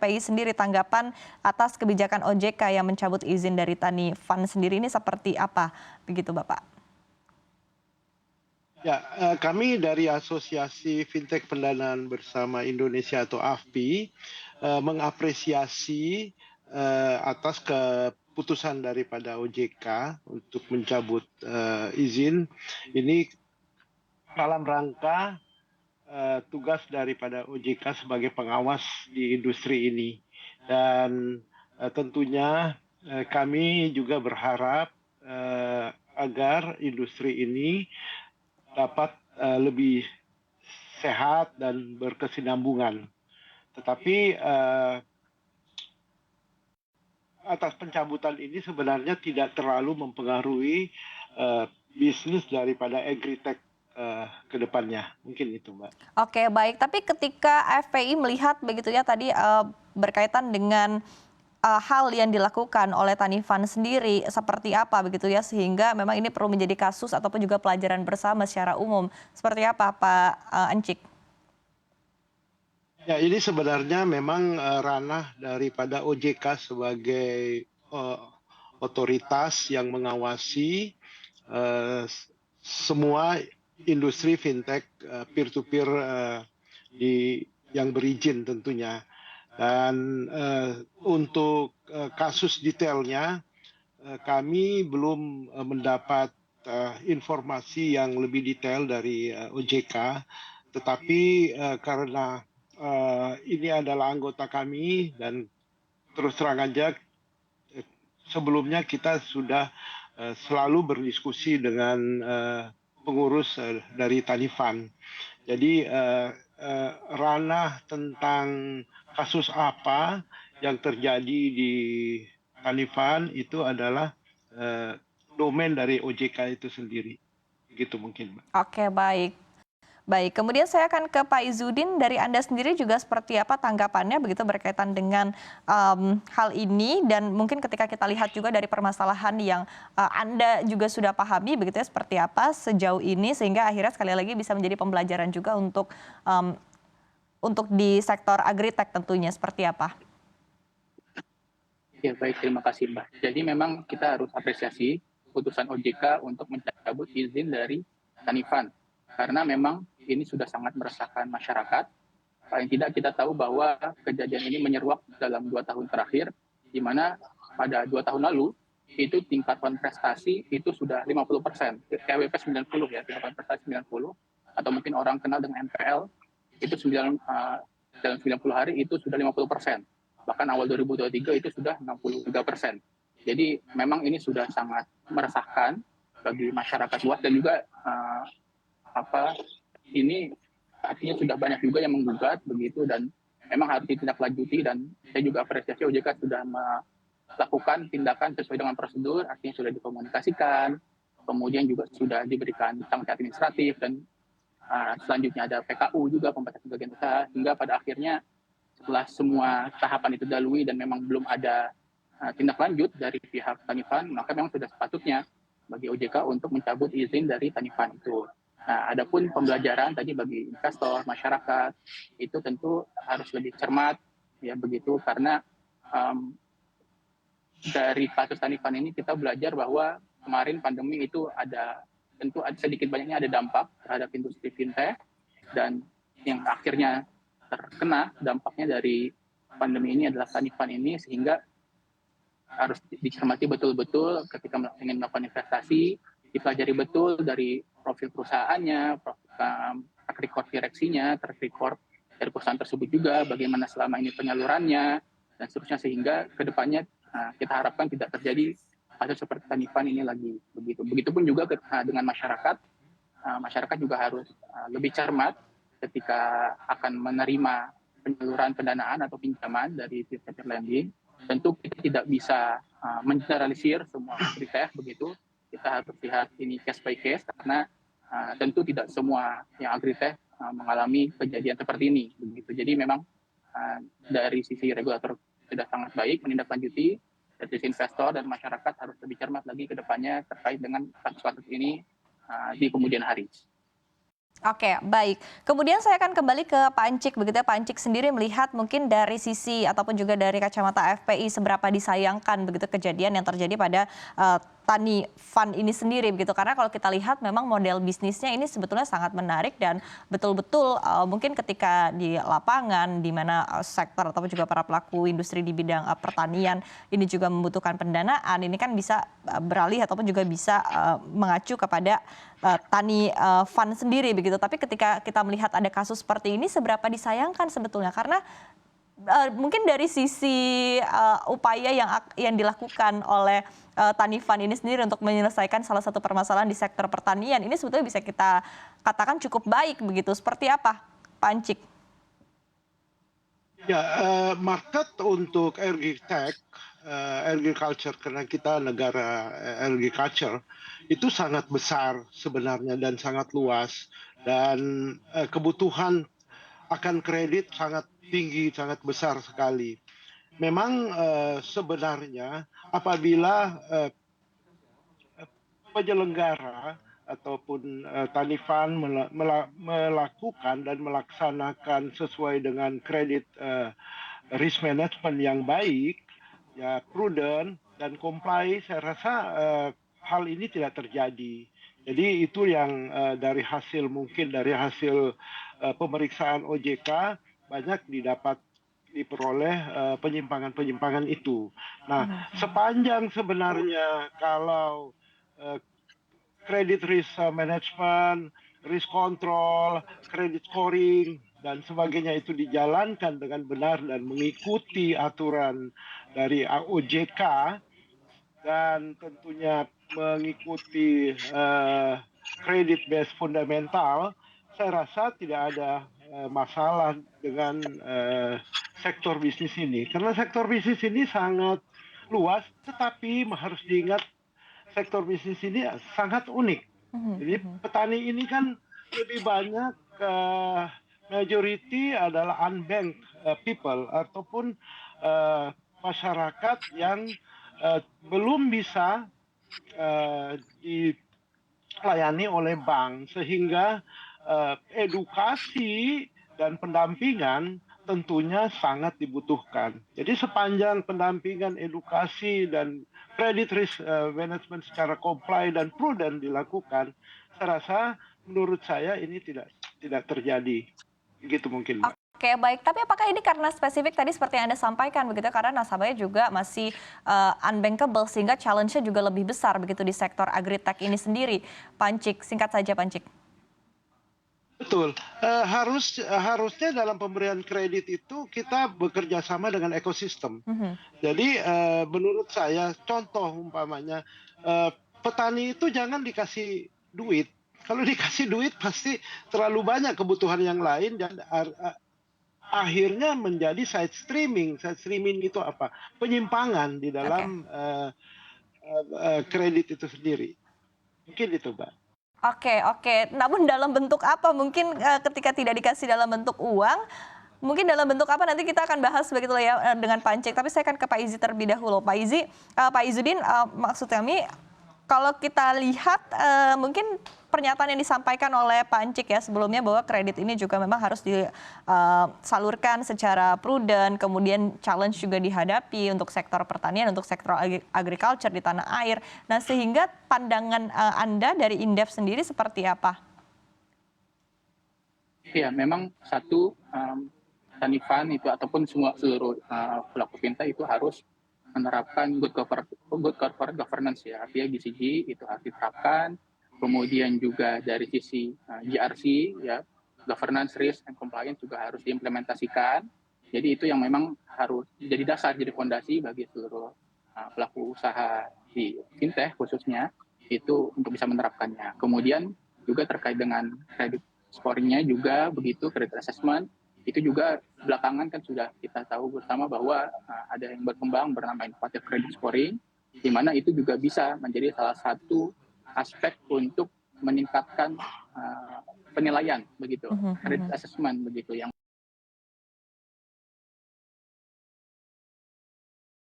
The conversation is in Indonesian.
FPI sendiri, tanggapan atas kebijakan OJK yang mencabut izin dari Tanifan sendiri ini seperti apa, begitu Bapak? Ya, kami dari Asosiasi Fintech Pendanaan Bersama Indonesia atau AFPI mengapresiasi atas keputusan daripada OJK untuk mencabut izin ini dalam rangka tugas daripada OJK sebagai pengawas di industri ini. Dan tentunya kami juga berharap agar industri ini dapat lebih sehat dan berkesinambungan. Tetapi atas pencabutan ini sebenarnya tidak terlalu mempengaruhi bisnis daripada agritech ke depannya. Mungkin itu, Mbak. Oke, baik. Tapi ketika FPI melihat begitu ya tadi berkaitan dengan hal yang dilakukan oleh Tanifan sendiri seperti apa begitu ya, sehingga memang ini perlu menjadi kasus ataupun juga pelajaran bersama secara umum. Seperti apa Pak Encik? Ya, ini sebenarnya memang ranah daripada OJK sebagai otoritas yang mengawasi semua industri fintech peer-to-peer yang berizin tentunya. Dan untuk kasus detailnya, kami belum mendapat informasi yang lebih detail dari OJK, tetapi karena ini adalah anggota kami dan terus terang aja sebelumnya kita sudah selalu berdiskusi dengan pengurus dari Tanifan. Jadi ranah tentang kasus apa yang terjadi di Tanifan itu adalah domain dari OJK itu sendiri. Begitu mungkin, Mbak. Oke, baik. Baik, kemudian saya akan ke Pak Izudin. Dari Anda sendiri juga seperti apa tanggapannya begitu berkaitan dengan hal ini, dan mungkin ketika kita lihat juga dari permasalahan yang Anda juga sudah pahami begitu ya, seperti apa sejauh ini sehingga akhirnya sekali lagi bisa menjadi pembelajaran juga untuk di sektor agritech tentunya, seperti apa? Ya, baik, terima kasih Mbak. Jadi memang kita harus apresiasi putusan OJK untuk mencabut izin dari Tanifan. Karena memang ini sudah sangat meresahkan masyarakat. Paling tidak kita tahu bahwa kejadian ini menyeruak dalam 2 tahun terakhir, di mana pada 2 tahun lalu itu tingkat kontestasi itu sudah 50%, KWP 90 ya, tingkat kontestasi 90, atau mungkin orang kenal dengan MPL, itu dalam 90 hari itu sudah 50%. Bahkan awal 2023 itu sudah 63%. Jadi memang ini sudah sangat meresahkan bagi masyarakat luas, dan juga ini artinya sudah banyak juga yang menggugat begitu, dan memang harus ditindaklanjuti. Dan saya juga apresiasi OJK sudah melakukan tindakan sesuai dengan prosedur, artinya sudah dikomunikasikan, kemudian juga sudah diberikan sanksi administratif, dan selanjutnya ada PKU juga, pembatasan bagian usaha, hingga pada akhirnya setelah semua tahapan itu dilalui dan memang belum ada tindak lanjut dari pihak Tanifan, maka memang sudah sepatutnya bagi OJK untuk mencabut izin dari Tanifan itu. Nah, adapun pembelajaran tadi bagi investor, masyarakat, itu tentu harus lebih cermat, ya begitu, karena dari kasus Tanifan ini kita belajar bahwa kemarin pandemi itu tentu sedikit banyaknya ada dampak terhadap industri fintech, dan yang akhirnya terkena dampaknya dari pandemi ini adalah Tanifan ini, sehingga harus dicermati betul-betul ketika ingin melakukan investasi, dipelajari betul dari profil perusahaannya, track record direksinya, track record dari perusahaan tersebut juga, bagaimana selama ini penyalurannya, dan seterusnya, sehingga kedepannya kita harapkan tidak terjadi kasus seperti Tanifan ini lagi. Begitupun juga dengan masyarakat, masyarakat juga harus lebih cermat ketika akan menerima penyaluran pendanaan atau pinjaman dari peer-to-peer lending. Tentu kita tidak bisa mengeneralisir semua agritech begitu. Kita harus lihat ini case by case, karena tentu tidak semua yang agritech mengalami kejadian seperti ini begitu. Jadi memang dari sisi regulator sudah sangat baik menindaklanjuti, dari sisi investor dan masyarakat harus lebih cermat lagi ke depannya terkait dengan kasus-kasus ini di kemudian hari. Oke, baik. Kemudian saya akan kembali ke Pak Ancik, begitu ya. Pak Ancik sendiri melihat mungkin dari sisi ataupun juga dari kacamata FPI seberapa disayangkan begitu kejadian yang terjadi pada Tani Fund ini sendiri begitu. Karena kalau kita lihat memang model bisnisnya ini sebetulnya sangat menarik dan betul-betul mungkin ketika di lapangan di mana sektor ataupun juga para pelaku industri di bidang pertanian ini juga membutuhkan pendanaan, ini kan bisa beralih ataupun juga bisa mengacu kepada Tani Fund sendiri begitu. Tapi ketika kita melihat ada kasus seperti ini seberapa disayangkan sebetulnya karena mungkin dari sisi upaya yang dilakukan oleh Tani Fund ini sendiri untuk menyelesaikan salah satu permasalahan di sektor pertanian ini sebetulnya bisa kita katakan cukup baik begitu. Seperti apa, Pak Ancik? Ya, market untuk agriculture karena kita negara agriculture itu sangat besar sebenarnya dan sangat luas dan kebutuhan akan kredit sangat tinggi, sangat besar sekali. Memang sebenarnya apabila penyelenggara ataupun Tanifan melakukan dan melaksanakan sesuai dengan kredit risk management yang baik, ya prudent dan comply, saya rasa hal ini tidak terjadi. Jadi itu yang dari hasil pemeriksaan OJK banyak diperoleh penyimpangan-penyimpangan itu. Nah, sepanjang sebenarnya kalau credit risk management, risk control, credit scoring, dan sebagainya itu dijalankan dengan benar dan mengikuti aturan dari OJK dan tentunya mengikuti credit based fundamental, saya rasa tidak ada masalah dengan sektor bisnis ini. Karena sektor bisnis ini sangat luas, tetapi harus diingat sektor bisnis ini sangat unik. Jadi petani ini kan lebih banyak majority adalah unbanked people ataupun masyarakat yang belum bisa dilayani oleh bank, sehingga edukasi dan pendampingan tentunya sangat dibutuhkan. Jadi sepanjang pendampingan, edukasi dan credit risk management secara comply dan prudent dilakukan, saya rasa menurut saya ini tidak terjadi. Begitu mungkin, Mbak. Oke, baik. Tapi apakah ini karena spesifik tadi seperti yang Anda sampaikan begitu karena nasabahnya juga masih unbankable sehingga challenge-nya juga lebih besar begitu di sektor agritech ini sendiri. Pancik, singkat saja Pancik. Betul. Harusnya dalam pemberian kredit itu kita bekerja sama dengan ekosistem. Jadi menurut saya contoh umpamanya petani itu jangan dikasih duit. Kalau dikasih duit pasti terlalu banyak kebutuhan yang lain dan akhirnya menjadi side streaming. Side streaming itu apa? Penyimpangan di dalam kredit itu sendiri. Mungkin itu, Mbak. Oke. Namun dalam bentuk apa? Mungkin ketika tidak dikasih dalam bentuk uang, mungkin dalam bentuk apa nanti kita akan bahas begitu ya dengan Pancik. Tapi saya akan ke Pak Izi terlebih dahulu. Pak Izudin, maksud kami kalau kita lihat mungkin pernyataan yang disampaikan oleh Pak Ancik ya sebelumnya bahwa kredit ini juga memang harus disalurkan secara prudent, kemudian challenge juga dihadapi untuk sektor pertanian, untuk sektor agriculture di tanah air. Nah sehingga pandangan Anda dari Indef sendiri seperti apa? Ya, memang satu Tani Fund itu ataupun seluruh pelaku fintech itu harus menerapkan good corporate governance ya, artinya GCG itu harus diterapkan. Kemudian juga dari sisi GRC ya, governance risk and compliance juga harus diimplementasikan. Jadi itu yang memang harus jadi dasar, jadi fondasi bagi seluruh pelaku usaha di fintech khususnya itu untuk bisa menerapkannya. Kemudian juga terkait dengan credit scoring-nya juga begitu, credit assessment itu juga belakangan kan sudah kita tahu bersama bahwa ada yang berkembang bernama innovative credit scoring, di mana itu juga bisa menjadi salah satu aspek untuk meningkatkan penilaian begitu, credit assessment begitu yang